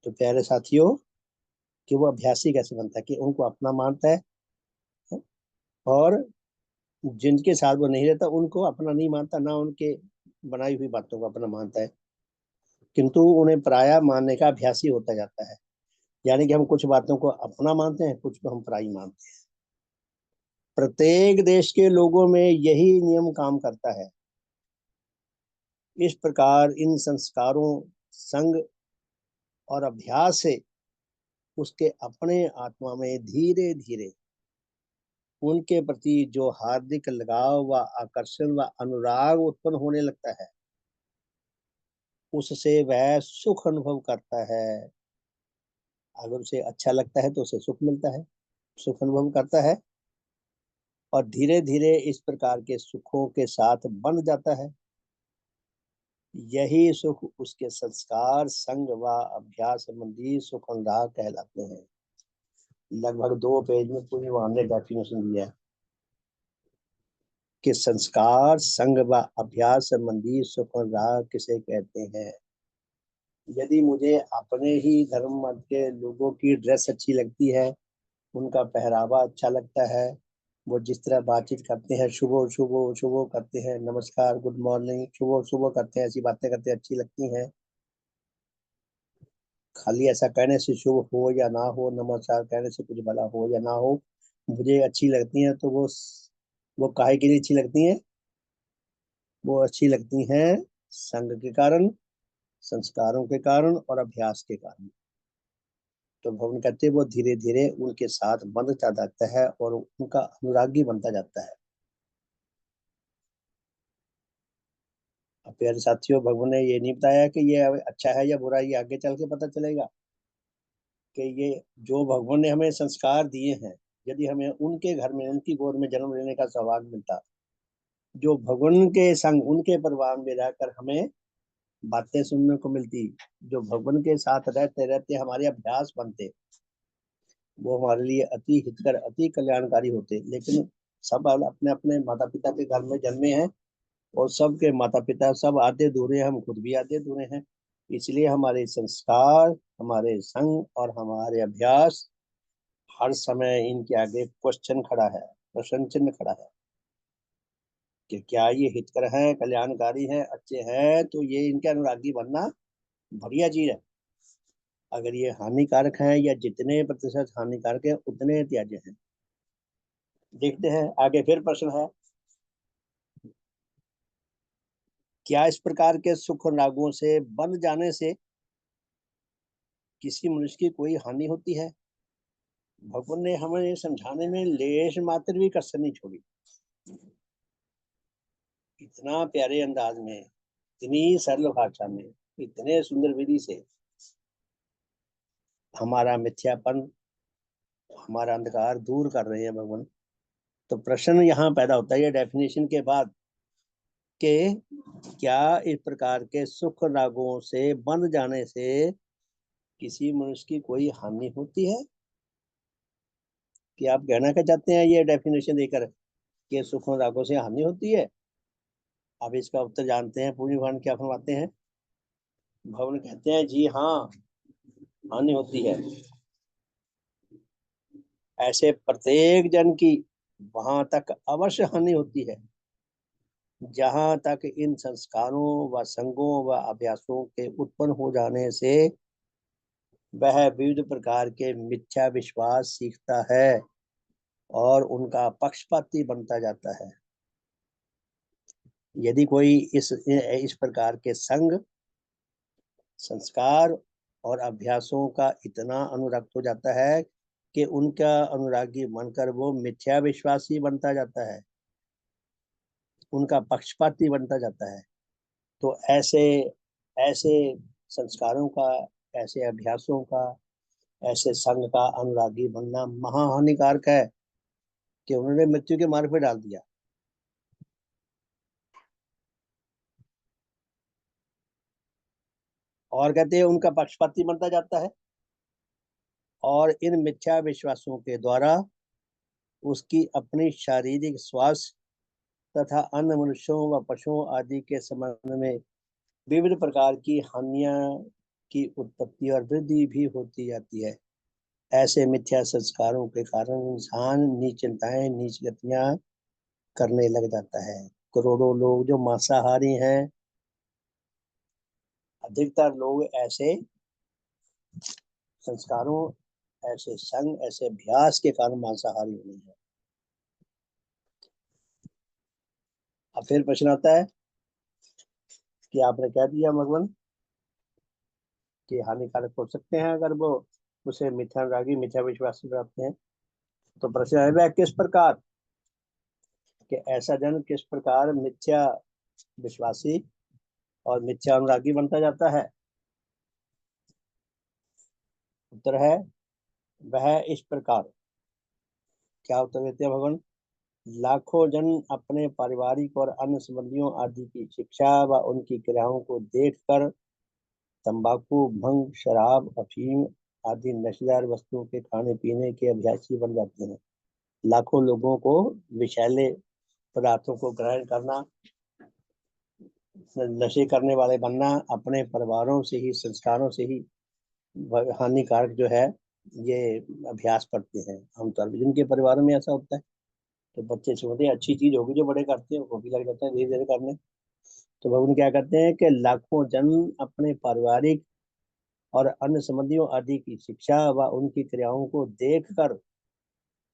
तो प्यारे साथियों, कि वो अभ्यासी कैसे बनता है, कि उनको अपना मानता है, और जिनके साथ वो नहीं रहता उनको अपना नहीं मानता, ना उनके बनाई हुई बातों को अपना मानता है, किंतु उन्हें पराया मानने का अभ्यासी होता जाता है। यानी कि हम कुछ बातों को अपना मानते हैं, कुछ को हम पराई मानते हैं। प्रत्येक देश के लोगों में यही नियम काम करता है। इस प्रकार इन संस्कारों, संग और अभ्यास से उसके अपने आत्मा में धीरे धीरे उनके प्रति जो हार्दिक लगाव व आकर्षण व अनुराग उत्पन्न होने लगता है, उससे वह सुख अनुभव करता है। अगर उसे अच्छा लगता है तो उसे सुख मिलता है, सुख अनुभव करता है, और धीरे धीरे इस प्रकार के सुखों के साथ बंध जाता है। यही सुख उसके संस्कार, संग व अभ्यास संबंधी सुख अनुराग कहलाते हैं। लगभग 2 पेज में पूरी वहां ने डेफिनेशन दिया है कि संस्कार, संग व अभ्यास संबंधी सुख अनुराग किसे कहते हैं। यदि मुझे अपने ही धर्म मत के लोगों की ड्रेस अच्छी लगती है, उनका पहरावा अच्छा लगता है, वो जिस तरह बातचीत करते हैं, शुभ शुभ शुभ करते हैं, नमस्कार, गुड मॉर्निंग, शुभ शुभ करते हैं, ऐसी बातें करते हैं, अच्छी लगती हैं। खाली ऐसा कहने से शुभ हो या ना हो, नमस्कार कहने से कुछ भला हो या ना हो, मुझे अच्छी लगती हैं। तो वो काहे के लिए अच्छी लगती हैं? वो अच्छी लगती हैं संग के कारण, संस्कारों के कारण और अभ्यास के कारण। तो भगवान कहते हैं वो धीरे धीरे उनके साथ बंधता जाता है और उनका अनुरागी बनता जाता है। अब प्यारे साथियों, भगवान ने ये नहीं बताया कि ये अच्छा है या बुरा, ये आगे चल के पता चलेगा। कि ये जो भगवान ने हमें संस्कार दिए हैं, यदि हमें उनके घर में, उनकी गोद में जन्म लेने का सौभाग्य मिलता, जो भगवान के संग, उनके परिवार में रहकर हमें बातें सुनने को मिलती, जो भगवान के साथ रहते रहते हमारे अभ्यास बनते, वो हमारे लिए अति हितकर, अति कल्याणकारी होते। लेकिन सब अपने अपने माता पिता के घर में जन्मे हैं, और सबके माता पिता सब आधे अधूरे हैं, हम खुद भी आधे अधूरे हैं। इसलिए हमारे संस्कार, हमारे संग और हमारे अभ्यास हर समय इनके आगे क्वेश्चन खड़ा है, प्रश्न चिन्ह खड़ा है कि क्या ये हितकर हैं, कल्याणकारी हैं, अच्छे हैं, तो ये इनके अनुरागी बनना बढ़िया चीज है। अगर ये हानिकारक हैं, या जितने प्रतिशत हानिकारक है उतने त्याज्य हैं। देखते हैं आगे, फिर प्रश्न है, क्या इस प्रकार के सुख रागों से बंध जाने से किसी मनुष्य की कोई हानि होती है? भगवान ने हमें समझाने में लेश मात्र भी कसर नहीं छोड़ी। इतना प्यारे अंदाज में, इतनी सरल भाषा में, इतने सुंदर विधि से हमारा मिथ्यापन, हमारा अंधकार दूर कर रहे हैं भगवान। तो प्रश्न यहाँ पैदा होता है ये डेफिनेशन के बाद, कि क्या इस प्रकार के सुख रागों से बंध जाने से किसी मनुष्य की कोई हानि होती है? कि आप कहना क्या चाहते हैं ये डेफिनेशन देकर, कि सुख रागों से हानि होती है? अब इसका उत्तर जानते हैं, पूरी भगवान क्या फरमाते हैं। भगवान कहते हैं जी हाँ, हानि होती है। ऐसे प्रत्येक जन की वहां तक अवश्य हानि होती है, जहां तक इन संस्कारों व संगों व अभ्यासों के उत्पन्न हो जाने से वह विविध प्रकार के मिथ्या विश्वास सीखता है और उनका पक्षपाती बनता जाता है। यदि कोई इस प्रकार के संग, संस्कार और अभ्यासों का इतना अनुरक्त हो जाता है कि उनका अनुरागी बनकर वो मिथ्या विश्वासी बनता जाता है, उनका पक्षपाती बनता जाता है, तो ऐसे ऐसे संस्कारों का, ऐसे अभ्यासों का, ऐसे संघ का अनुरागी बनना महाहानिकारक है कि उन्होंने मृत्यु के मार्ग पर डाल दिया। और कहते हैं उनका पक्षपाती बनता जाता है और इन मिथ्या विश्वासों के द्वारा उसकी अपनी शारीरिक स्वास्थ्य तथा अन्य मनुष्यों व पशुओं आदि के संबंध में विविध प्रकार की हानियां की उत्पत्ति और वृद्धि भी होती जाती है। ऐसे मिथ्या संस्कारों के कारण इंसान नीच चिंताएं, नीच गतियां करने लग जाता है। करोड़ों लोग जो मांसाहारी हैं, अधिकतर लोग ऐसे संस्कारों, ऐसे संग, ऐसे अभ्यास के कारण मांसाहारी हुए हैं। अब फिर प्रश्न आता है कि आपने कह दिया भगवान कि हानिकारक हो सकते हैं अगर वो उसे मिथ्या रागी, मिथ्या विश्वास कराते हैं। तो प्रश्न है वह किस प्रकार, कि ऐसा जन किस प्रकार मिथ्या विश्वासी और मिथ्या अनुरागी बनता जाता है। उत्तर है वह इस प्रकार। क्या उत्तर देते हैं भगवान? लाखों जन अपने पारिवारिक और अन्य संबंधियों आदि की शिक्षा व उनकी क्रियाओं को देखकर तंबाकू, भंग, शराब, अफीम आदि नशीदार वस्तुओं के खाने पीने के अभ्यासी बन जाते हैं। लाखों लोगों को विषैले पदार्थों को ग्रहण करना, नशे करने वाले बनना, अपने परिवारों से ही, संस्कारों से ही हानिकारक जो है ये अभ्यास पढ़ते हैं आमतौर पर। जिनके परिवारों में ऐसा होता है तो बच्चे सोचते हैं अच्छी चीज होगी जो बड़े करते हैं, वो भी लग जाता है धीरे धीरे करने। तो भगवान क्या करते हैं कि लाखों जन अपने पारिवारिक और अन्य संबंधियों आदि की शिक्षा व उनकी क्रियाओं को देखकर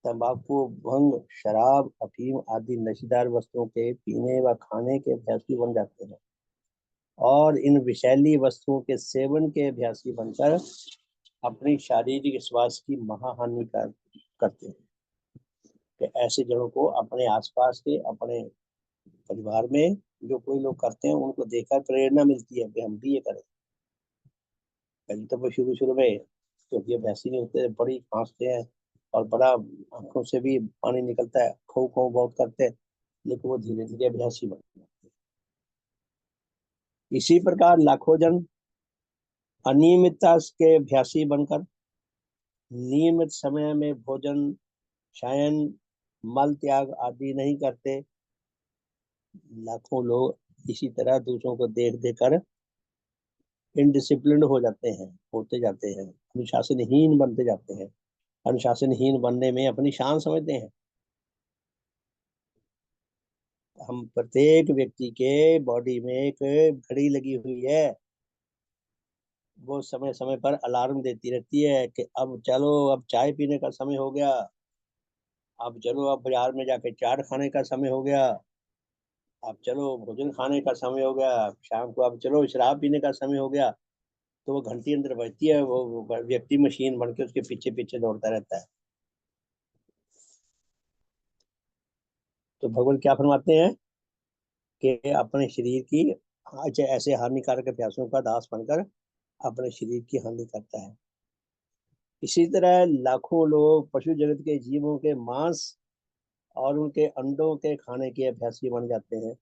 तंबाकू, भंग, शराब, अफीम आदि नशीदार वस्तुओं के पीने व खाने के अभ्यासी बन जाते हैं और इन विषैली वस्तुओं के सेवन के अभ्यासी बनकर अपनी शारीरिक स्वास्थ्य की महाहानि करते हैं। कि ऐसे जनों को अपने आसपास के, अपने परिवार में जो कोई लोग करते हैं उनको देखकर प्रेरणा मिलती है कि हम भी ये करें। पहले तो वो शुरू शुरू में क्योंकि अभ्यासी नहीं होते, बड़ी खांसते हैं और बड़ा आंखों से भी पानी निकलता है, खो खो बहुत करते हैं, लेकिन वो धीरे धीरे अभ्यासी बनते हैं। इसी प्रकार लाखों जन अनियमितता के अभ्यासी बनकर नियमित समय में भोजन, शयन, मल त्याग आदि नहीं करते। लाखों लोग इसी तरह दूसरों को देख देख कर इनडिसिप्लिन हो जाते हैं, होते जाते हैं, अनुशासनहीन बनते जाते हैं। अनुशासनहीन बनने में अपनी शान समझते हैं। हम प्रत्येक व्यक्ति के बॉडी में एक घड़ी लगी हुई है, वो समय समय पर अलार्म देती रहती है कि अब चलो, अब चाय पीने का समय हो गया, अब चलो, अब बाजार में जाके चाट खाने का समय हो गया, अब चलो भोजन खाने का समय हो गया, शाम को अब चलो शराब पीने का समय हो गया। तो वो घंटी अंदर बजती है, वो व्यक्ति मशीन बन के उसके पीछे पीछे दौड़ता रहता है। तो भगवान क्या फरमाते हैं कि अपने शरीर की आज ऐसे हानिकारक अभ्यासों का दास बनकर अपने शरीर की हानि करता है। इसी तरह लाखों लोग पशु जगत के जीवों के मांस और उनके अंडों के खाने के अभ्यासी बन जाते हैं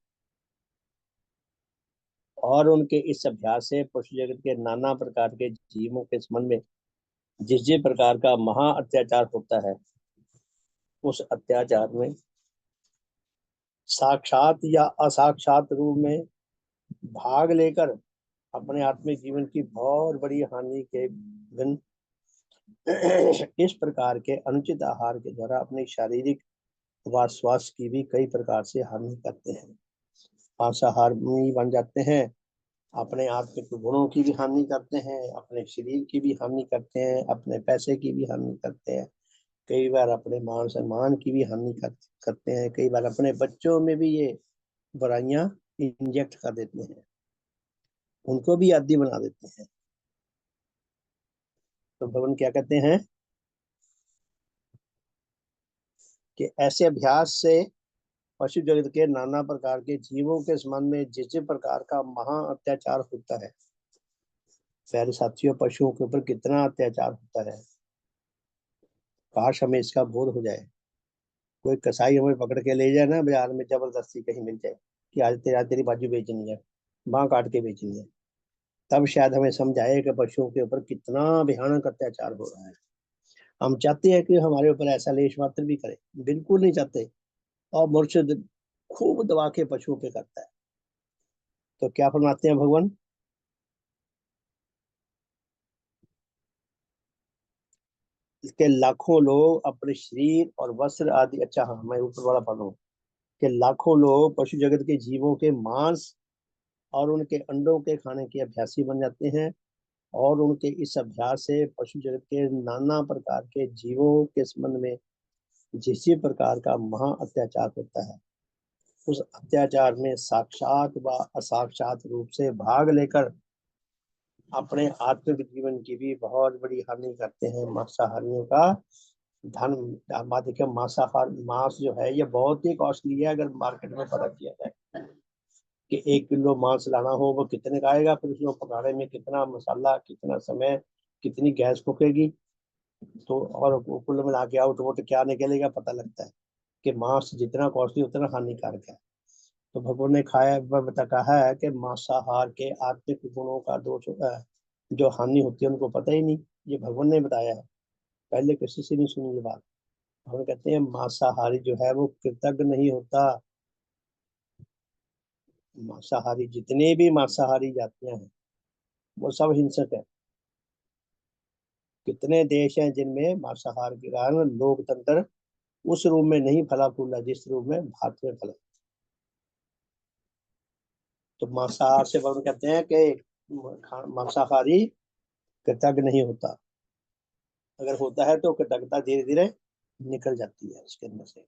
और उनके इस अभ्यास से पशु जगत के नाना प्रकार के जीवों के संबंध में जिस जिस प्रकार का महा अत्याचार होता है, उस अत्याचार में साक्षात या असाक्षात रूप में भाग लेकर अपने आत्मिक जीवन की बहुत बड़ी हानि के भिन्न इस प्रकार के अनुचित आहार के द्वारा अपने शारीरिक व स्वास्थ्य की भी कई प्रकार से हानि करते हैं। मांसाहार बन जाते हैं, अपने आत्मिक गुणों की भी हानि करते हैं, अपने शरीर की भी हानि करते हैं, अपने पैसे की भी हानि करते हैं, कई बार अपने मान सम्मान की भी हानि करते हैं, कई बार अपने बच्चों में भी ये बुराइयां इंजेक्ट कर देते हैं, उनको भी आदी बना देते हैं। तो भगवान क्या कहते हैं कि ऐसे अभ्यास से पशु जगत के नाना प्रकार के जीवों के संबंध में जिस जिस प्रकार का महा अत्याचार होता है, प्यारे साथियों, पशुओं के ऊपर कितना अत्याचार होता है, काश हमें इसका बोध हो जाए। कोई कसाई हमें पकड़ के ले जाए ना बाजार में, जबरदस्ती कहीं मिल जाए कि आज तेरी बाजू बेचनी है, बांह काट के बेचनी है, तब शायद हमें समझ आए कि पशुओं के ऊपर कितना भयानक अत्याचार हो रहा है। हम चाहते हैं कि हमारे ऊपर ऐसा लेश मात्र भी करे, बिल्कुल नहीं चाहते। और मुर्शिद खूब दबा के पशुओं पे करता है। तो क्या फरमाते हैं भगवान के लाखों लोग अपने शरीर और वस्त्र आदि, अच्छा हाँ मैं ऊपर वाला पढ़ूं, कि लाखों लोग पशु जगत के जीवों के मांस और उनके अंडों के खाने के अभ्यासी बन जाते हैं, और उनके इस अभ्यास से पशु जगत के नाना प्रकार के जीवों के संबंध में जिस प्रकार का महा अत्याचार होता है, उस अत्याचार में साक्षात व असाक्षात रूप से भाग लेकर अपने आत्मिक जीवन की भी बहुत बड़ी हानि करते हैं मांसाहारियों का धन। देखिए मांसाहार मांस जो है ये बहुत ही कॉस्टली है, अगर मार्केट में पता किया जाए कि 1 किलो मांस लाना हो वो कितने का आएगा, फिर उसको पकाने में कितना मसाला, कितना समय, कितनी गैस फूकेगी, तो और कुल मिला के आउटपुट क्या निकलेगा पता लगता है कि मांस जितना कॉस्टली उतना हानिकारक है। तो भगवान ने खाया बता कहा है कि मांसाहार के आत्मिक गुणों का दोष जो हानि होती है उनको पता ही नहीं। ये भगवान ने बताया है, पहले किसी से नहीं सुनी ये बात। भगवान कहते हैं मांसाहारी जो है वो कृतज्ञ नहीं होता। मांसाहारी जितने भी मांसाहारी जातियां हैं वो सब हिंसक है। कितने देश हैं जिनमें मांसाहार के कारण लोकतंत्र उस रूप में नहीं फला फूला जिस रूप में भारत में फला। तो मांसाहार से भगवान कहते हैं कि मांसाहारी कृतज्ञ नहीं होता, अगर होता है तो कृतज्ञता धीरे धीरे निकल जाती है उसके अंदर से।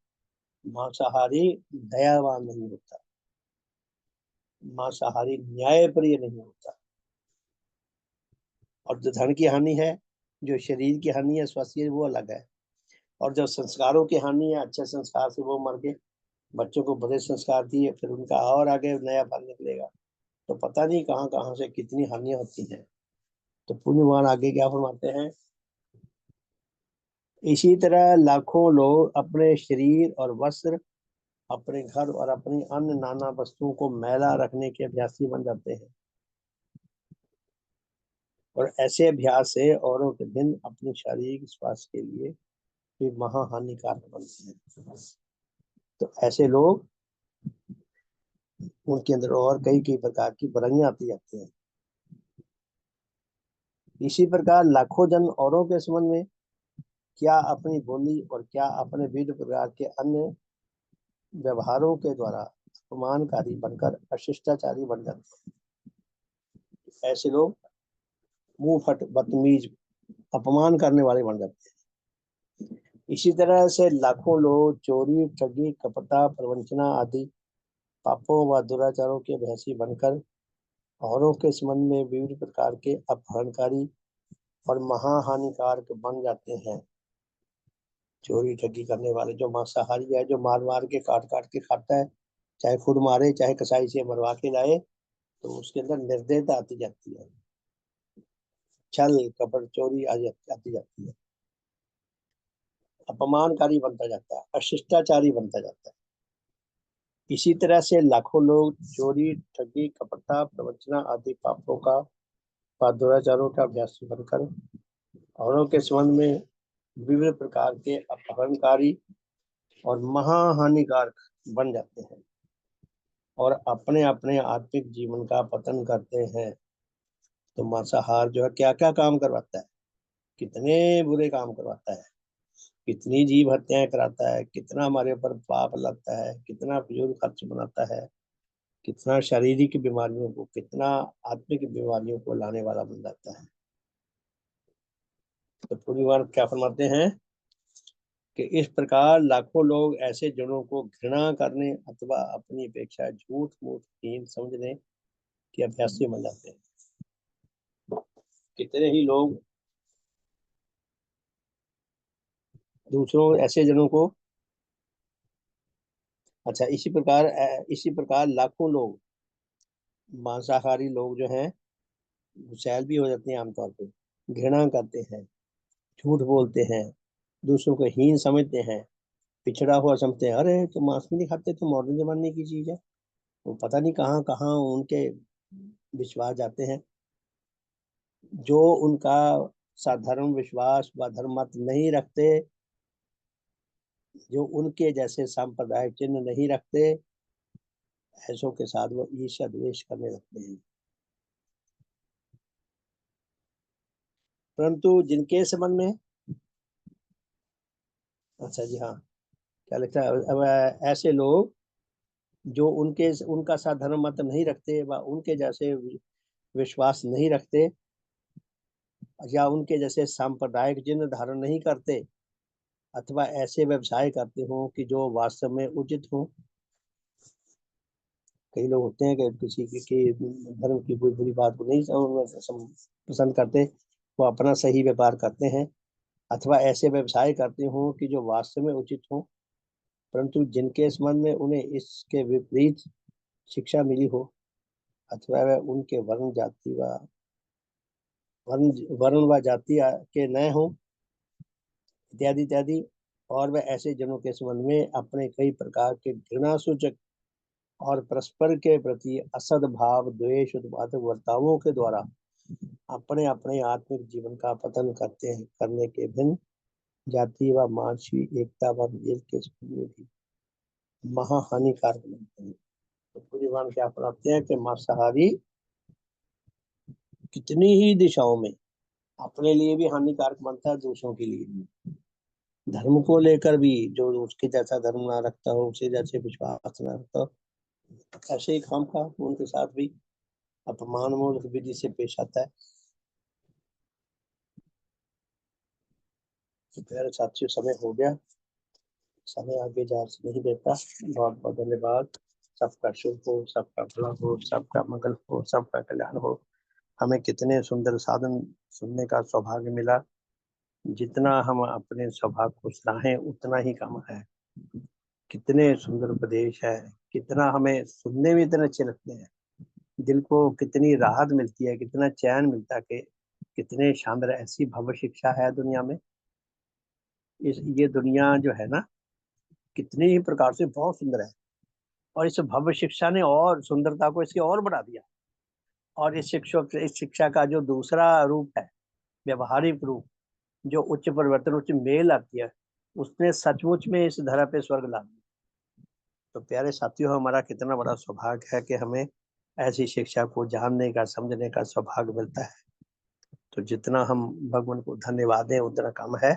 मांसाहारी दयावान नहीं होता, मांसाहारी न्यायप्रिय नहीं होता। और जो धन की हानि है, जो शरीर की हानि है, स्वास्थ्य वो अलग है। और जो संस्कारों की हानि है, अच्छे संस्कार से वो मर गए, बच्चों को बुरे संस्कार दिए, फिर उनका और आगे नया फल निकलेगा, तो पता नहीं कहाँ कहाँ से कितनी हानियां होती हैं। तो पुण्यवान आगे क्या फरमाते हैं, इसी तरह लाखों लोग अपने शरीर और वस्त्र, अपने घर और अपनी अन्य नाना वस्तुओं को मैला रखने के अभ्यासी बन जाते हैं, और ऐसे अभ्यास से औरों के दिन अपने शारीरिक स्वास्थ्य के लिए भी महा हानिकारक बनते हैं। तो ऐसे लोग, उनके अंदर और कई कई प्रकार की बुराइयां आती जाती हैं। इसी प्रकार लाखों जन औरों के संबंध में क्या अपनी बोली और क्या अपने विविध प्रकार के अन्य व्यवहारों के द्वारा अपमानकारी बनकर अशिष्टाचारी बन जाते हैं। ऐसे लोग मुंह फट बदतमीज अपमान करने वाले बन जाते हैं। इसी तरह से लाखों लोग चोरी, ठगी, कपटा, प्रवंचना आदि पापों व दुराचारों के अभ्यासी बनकर औरों के संबंध में विविध प्रकार के अपहरणकारी और महाहानिकारक बन जाते हैं। चोरी ठगी करने वाले, जो मांसाहारी है, जो मार मार के काट काट के खाता है, चाहे खुद मारे चाहे कसाई से मरवा के लाए, तो उसके अंदर निर्दयता आती जाती है, छल कपट चोरी आती जाती है, अपमानकारी बनता जाता है, अशिष्टाचारी बनता जाता है। इसी तरह से लाखों लोग चोरी ठगी कपटता प्रवंचना आदि पापों का दुराचारों का अभ्यासी बनकर औरों के संबंध में विभिन्न प्रकार के अपहरणकारी और महाहानिकारक बन जाते हैं, और अपने अपने आत्मिक जीवन का पतन करते हैं। तो मांसाहार जो है क्या क्या काम करवाता है, कितने बुरे काम करवाता है, कितनी जीव हत्याएं कराता है, कितना हमारे ऊपर पाप लगता है, कितना फिजूल खर्च बनाता है। कितना शारीरिक बीमारियों को, कितना आत्मिक बीमारियों को लाने वाला बन जाता है। तो पूरी बार क्या फरमाते हैं कि इस प्रकार लाखों लोग ऐसे जनों को घृणा करने अथवा अपनी अपेक्षा झूठ मूठ हीन समझने के अभ्यासी बन जाते हैं। कितने ही लोग दूसरों ऐसे जनों को, अच्छा इसी प्रकार लाखों लोग, मांसाहारी लोग जो हैं, गुस्सैल भी हो जाते हैं आमतौर पे, घृणा करते हैं, झूठ बोलते हैं, दूसरों को हीन समझते हैं, पिछड़ा हुआ समझते हैं। अरे तो मांस भी नहीं खाते तो मॉडर्न जमाने की चीज है। वो पता नहीं कहाँ कहाँ उनके विश्वास जाते हैं। जो उनका साधारण विश्वास व धर्म मत नहीं रखते, जो उनके जैसे सांप्रदायिक चिन्ह नहीं रखते, ऐसों के साथ वो ईर्ष्या द्वेष करने लगते हैं। परंतु जिनके संबंध में, अच्छा जी हाँ, क्या लिखा है, अब ऐसे लोग जो उनका साधारण मत नहीं रखते व उनके जैसे विश्वास नहीं रखते, या उनके जैसे सांप्रदायिक चिन्ह धारण नहीं करते, अथवा ऐसे व्यवसाय करते हो कि जो वास्तव में उचित हो। कई लोग होते हैं कि किसी के धर्म की कोई बुरी बात को नहीं पसंद करते, वो अपना सही व्यापार करते हैं, अथवा ऐसे व्यवसाय करते हो कि जो वास्तव में उचित हो, परंतु जिनके संबंध में उन्हें इसके विपरीत शिक्षा मिली हो, अथवा वह उनके वर्ण व जाति के न हो, इत्यादि इत्यादि। और वह ऐसे जनों के संबंध में अपने कई प्रकार के घृणा सूचक और परस्पर के प्रति असद भाव द्वेष उत्पादक वर्तावों के द्वारा अपने अपने आत्मिक जीवन का पतन करने के भिन्न जाति व मानसिक एकता व मेल के संबंध में भी महाहानिकारक बनते हैं। तो पूरी बात क्या अपनाते हैं कि मांसाहारी कितनी ही दिशाओं में अपने लिए भी हानिकारक बनता है, दूसरों के लिए भी। धर्म को लेकर भी, जो उसके जैसा धर्म ना रखता हो, उसे जैसे विश्वास ना रखता हो, ऐसे ही काम का उनके साथ भी अपमान मूलक विधि से पेश आता है। तो प्यारे साथियों, समय हो गया, समय आगे जा नहीं देता। बहुत बहुत धन्यवाद। सबका शुभ हो, सबका भला हो, सबका मंगल हो, सबका कल्याण हो। हमें कितने सुंदर साधन सुनने का सौभाग्य मिला। जितना हम अपने स्वभाव को सराहें उतना ही कम है। कितने सुंदर उपदेश है, कितना हमें सुनने में इतने अच्छे लगते हैं, दिल को कितनी राहत मिलती है, कितना चैन मिलता है कि कितने शानदार ऐसी भव्य शिक्षा है दुनिया में। ये दुनिया जो है ना, कितनी ही प्रकार से बहुत सुंदर है, और इस भव्य शिक्षा ने और सुंदरता को इसके और बढ़ा दिया। और इस शिक्षा का जो दूसरा रूप है, व्यवहारिक रूप, जो उच्च परिवर्तन, उच्च मेल आती है, उसने सचमुच में इस धरा पे स्वर्ग ला दिया। तो प्यारे साथियों, हमारा कितना बड़ा सौभाग्य है कि हमें ऐसी शिक्षा को जानने का, समझने का सौभाग्य मिलता है। तो जितना हम भगवान को धन्यवाद दें उतना कम है।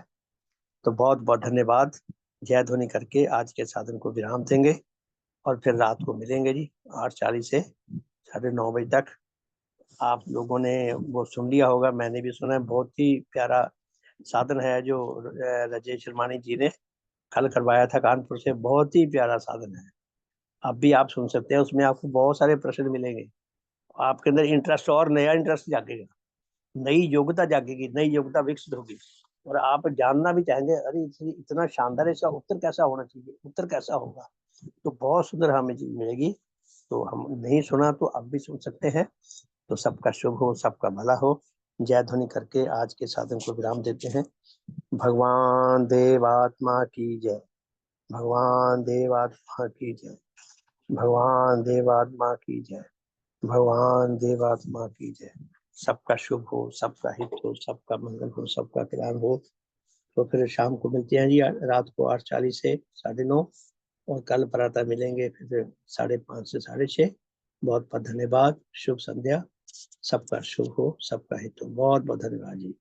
तो बहुत बहुत धन्यवाद। जय ध्वनि करके आज के साधन को विराम देंगे, और फिर रात को मिलेंगे जी 8:40 से 9:30 तक। आप लोगों ने वो सुन लिया होगा, मैंने भी सुना है, बहुत ही प्यारा साधन है जो राजेश शर्मानी जी ने कल करवाया था कानपुर से। बहुत ही प्यारा साधन है, अब भी आप सुन सकते हैं। उसमें आपको बहुत सारे प्रश्न मिलेंगे, आपके अंदर इंटरेस्ट और नया इंटरेस्ट जागेगा, नई योग्यता जागेगी, नई योग्यता विकसित होगी, और आप जानना भी चाहेंगे, अरे इतना शानदार है, इसका उत्तर कैसा होना चाहिए, उत्तर कैसा होगा। तो बहुत सुंदर हमें चीज मिलेगी। तो हम नहीं सुना तो अब भी सुन सकते हैं। तो सबका शुभ हो, सबका भला हो। जय ध्वनि करके आज के साधन को विराम देते हैं। भगवान देवात्मा की जय। भगवान देवात्मा की जय। भगवान देवात्मा की जय। भगवान देवात्मा की जय। सबका शुभ हो, सबका हित हो, सबका मंगल हो, सबका कल्याण हो। तो फिर शाम को मिलते हैं जी, रात को 8:40 से 9:30, और कल प्रातः मिलेंगे फिर 5:30 से 6:30। बहुत बहुत धन्यवाद। शुभ संध्या। सबका शुभ हो, सबका हित हो। बहुत बहुत धन्यवाद जी।